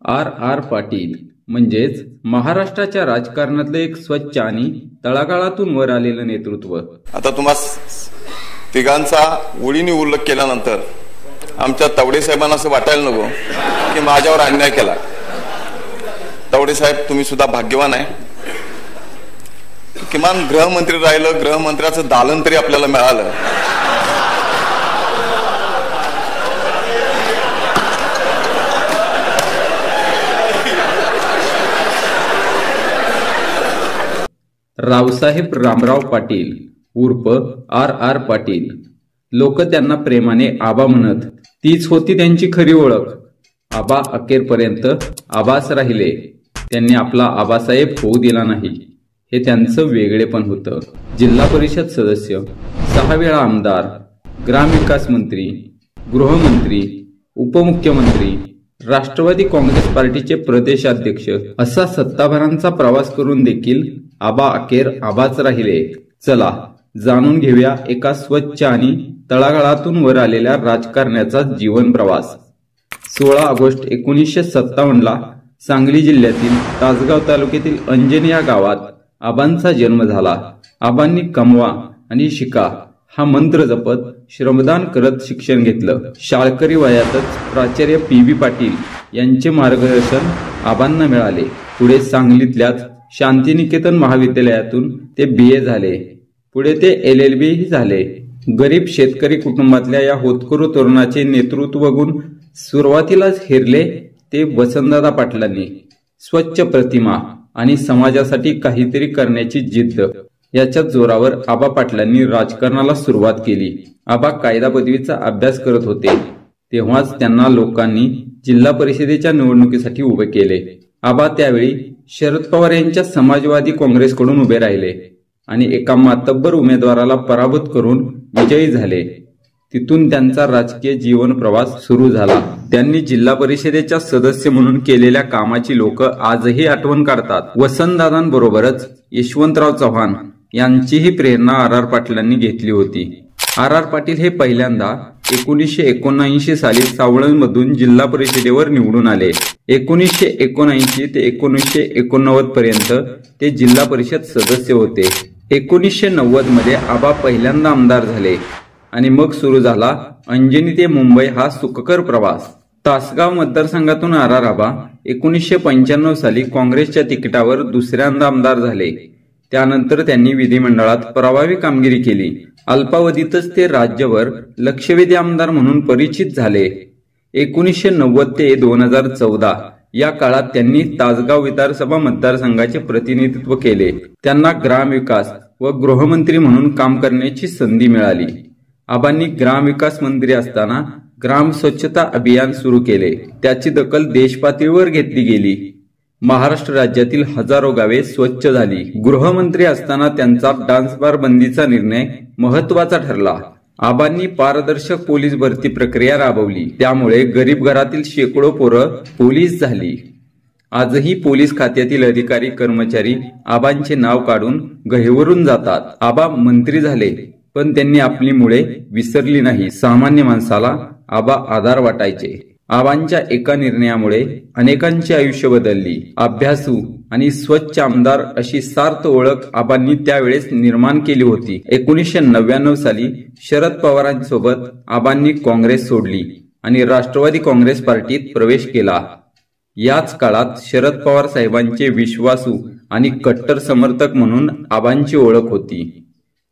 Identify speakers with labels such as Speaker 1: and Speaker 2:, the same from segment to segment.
Speaker 1: R R Patil म्हणजेच महाराष्ट्राच्या राजकारणातलं एक स्वच्छ आणि तळागाळातून वर आलेलं नेतृत्व।
Speaker 2: आता तुम्हा तिघांचा ओळीने उल्लेख केल्यानंतर आमच्या तवडे साहेबांना असं वाटायला नको की माझ्यावर अन्याय केला। तवडे साहेब तुम्ही सुद्धा भाग्यवान आहे, किमान गृहमंत्री राहिलं, गृहमंत्र्याचं दालन तरी आपल्याला मिळालं।
Speaker 1: रावसाहेब रामराव पाटील उर्फ आर आर पाटील, लोक त्यांना प्रेमाने आबा म्हणत, तीच होती त्यांची खरी ओळख। आबा अखेरपर्यंत आबाच राहिले, त्यांनी आपला आबासाहेब होऊ दिला नाही, हे त्यांचं वेगळेपण होतं। जिल्हा परिषद सदस्य, 6 वेळा आमदार, ग्रामविकास मंत्री, गृहमंत्री, उपमुख्यमंत्री, राष्ट्रवादी काँग्रेस पार्टीचे प्रदेशाध्यक्ष असा सत्ताभरांचा प्रवास करून देखील आबा अखेर आबाच राहिले। चला जाणून घेऊया एका स्वच्छ आणि तळागाळातून वर आलेल्या राजकारण्याचा जीवन प्रवास। 16 ऑगस्ट 1957 ला सांगली जिल्ह्यातील तासगाव तालुक्यातील अंजनी या गावात आबांचा जन्म झाला। आबांनी कमवा आणि शिका हा मंत्र जपत श्रमदान करत शिक्षण घेतलं। शाळकरी वयातच प्राचार्य पी.बी. पाटील यांचे मार्गदर्शन आबांना मिळाले। पुढे सांगलीतल्याच शांतिनिकेतन महाविद्यालयातून ते BA झाले। पुढे ते LLB झाले। गरीब शेतकरी कुटुंबातल्या या होतकरू तरुणाचे नेतृत्व गुण सुरुवातीलाच हेरले ते वसंतदादा पाटलांनी। स्वच्छ प्रतिमा आणि समाजासाठी काहीतरी करण्याची जिद्द याच्या जोरावर आबा पाटलांनी राजकारणाला सुरुवात केली। आबा कायदा पदवीचा अभ्यास करत होते तेव्हाच त्यांना लोकांनी जिल्हा परिषदेच्या निवडणुकीसाठी उभे केले। आबा त्यावेळी शरद पवार यांच्या समाजवादी काँग्रेसकडून उभे राहिले आणि एका मातब्बर उमेदवाराला पराभूत करून विजयी झाले। तिथून त्यांचा राजकीय जीवन प्रवास सुरू झाला। त्यांनी जिल्हा परिषदेच्या सदस्य म्हणून केलेल्या कामाची लोक आजही आठवण काढतात। वसंतदादांबरोबरच यशवंतराव चव्हाण यांचीही प्रेरणा आर आर पाटलांनी घेतली होती। आर आर पाटील हे पहिल्यांदा 1979 साली सावळमधून जिल्हा परिषदेवर निवडून आले। 1979 ते 1989 पर्यंत ते जिल्हा परिषद सदस्य होते। 1990 मध्ये आबा पहिल्यांदा आमदार झाले आणि मग सुरू झाला अंजनी ते मुंबई हा सुखकर प्रवास। तासगाव मतदारसंघातून आर आर आबा 1995 साली काँग्रेसच्या तिकिटावर दुसऱ्यांदा आमदार झाले। त्यानंतर त्यांनी विधिमंडळात प्रभावी कामगिरी केली। अल्पावधीतच ते राज्यभर लक्षवेधी आमदार म्हणून परिचित झाले। 1990 ते 2014 या काळात त्यांनी तासगाव विधानसभा मतदारसंघाचे प्रतिनिधित्व केले। त्यांना ग्रामविकास व गृहमंत्री म्हणून काम करण्याची संधी मिळाली। आबांनी ग्रामविकास मंत्री असताना ग्राम स्वच्छता अभियान सुरू केले। त्याची दखल देशपातळीवर घेतली गेली। महाराष्ट्र राज्यातील हजारो गावे स्वच्छ झाली। गृहमंत्री असताना त्यांचा डान्स बार बंदीचा निर्णय महत्वाचा ठरला। आबांनी पारदर्शक पोलीस भरती प्रक्रिया राबवली, त्यामुळे गरीब घरातील शेकडो पोरं पोलीस झाली। आजही पोलीस खात्यातील अधिकारी कर्मचारी आबांचे नाव काढून गहिवरून जातात। आबा मंत्री झाले पण त्यांनी आपली मुळे विसरली नाही। सामान्य माणसाला आबा आधार वाटायचे। आबांच्या एका निर्णयामुळे अनेकांची आयुष्य बदलली। अभ्यासू आणि स्वच्छ आमदार अशी सार्थ ओळख आबांनी त्यावेळेस निर्माण केली होती। 1999 साली शरद पवारांसोबत आबांनी काँग्रेस सोडली आणि राष्ट्रवादी काँग्रेस पार्टीत प्रवेश केला। याच काळात शरद पवार साहेबांचे विश्वासू आणि कट्टर समर्थक म्हणून आबांची ओळख होती।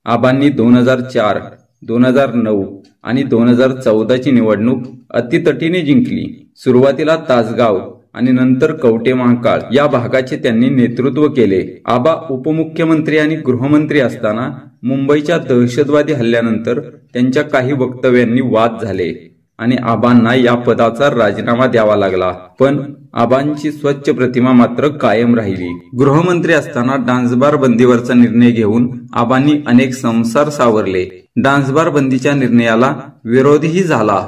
Speaker 1: आबांनी 2004, 2009 आणि 2014 ची निवडणूक अतितटीने जिंकली। सुरुवातीला तासगाव आणि नंतर कवठे महांकाळ या भागाचे त्यांनी नेतृत्व केले। आबा उपमुख्यमंत्री आणि गृहमंत्री असताना मुंबईच्या दहशतवादी हल्ल्यानंतर त्यांच्या काही वक्तव्यांनी वाद झाले आणि आबांना या पदाचा राजीनामा द्यावा लागला, पण आबांची स्वच्छ प्रतिमा मात्र कायम राहिली। गृहमंत्री असताना डान्सबार बंदीवरचा निर्णय घेऊन आबांनी अनेक संसार सावरले। डान्सबार बंदीच्या निर्णयाला विरोधही झाला,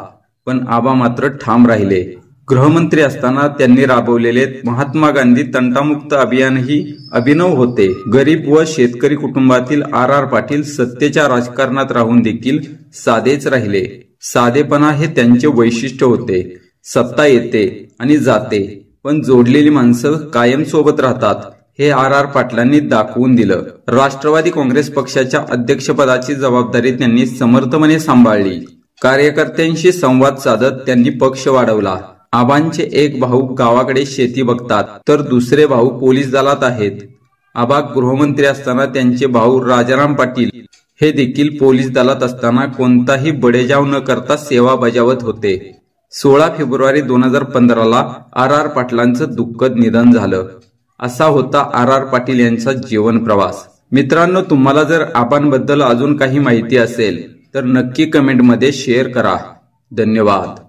Speaker 1: पण आबा मात्र ठाम राहिले। गृहमंत्री असताना त्यांनी राबवलेले महात्मा गांधी तंटामुक्त अभियानही अभिनव होते। गरीब व शेतकरी कुटुंबातील आर आर पाटील सत्तेच्या राजकारणात राहून देखील साधेच राहिले। साधेपणा हे त्यांचे वैशिष्ट्य होते। सत्ता येते आणि जाते, पण जोडलेली माणसं कायम सोबत राहतात हे आर आर पाटलांनी दाखवून दिलं. राष्ट्रवादी काँग्रेस पक्षाच्या अध्यक्षपदाची जबाबदारी त्यांनी समर्थपणे सांभाळली. कार्यकर्त्यांशी संवाद साधत त्यांनी पक्ष वाढवला. आबांचे एक भाऊ गावाकडे शेती बघतात तर दुसरे भाऊ पोलीस दलात आहेत. आबा गृहमंत्री असताना त्यांचे भाऊ राजाराम पाटील हे देखील पोलीस दलात असताना कोणताही बडेजाव न करता सेवा बजावत होते. 16 फेब्रुवारी 2015ला आर आर पाटलांचं दुःखद निधन झालं. असा होता आर आर पाटील यांचा जीवन प्रवास. मित्रांनो, तुम्हाला जर आबांबद्दल अजून काही माहिती असेल तर नक्की कमेंटमध्ये शेअर करा. धन्यवाद.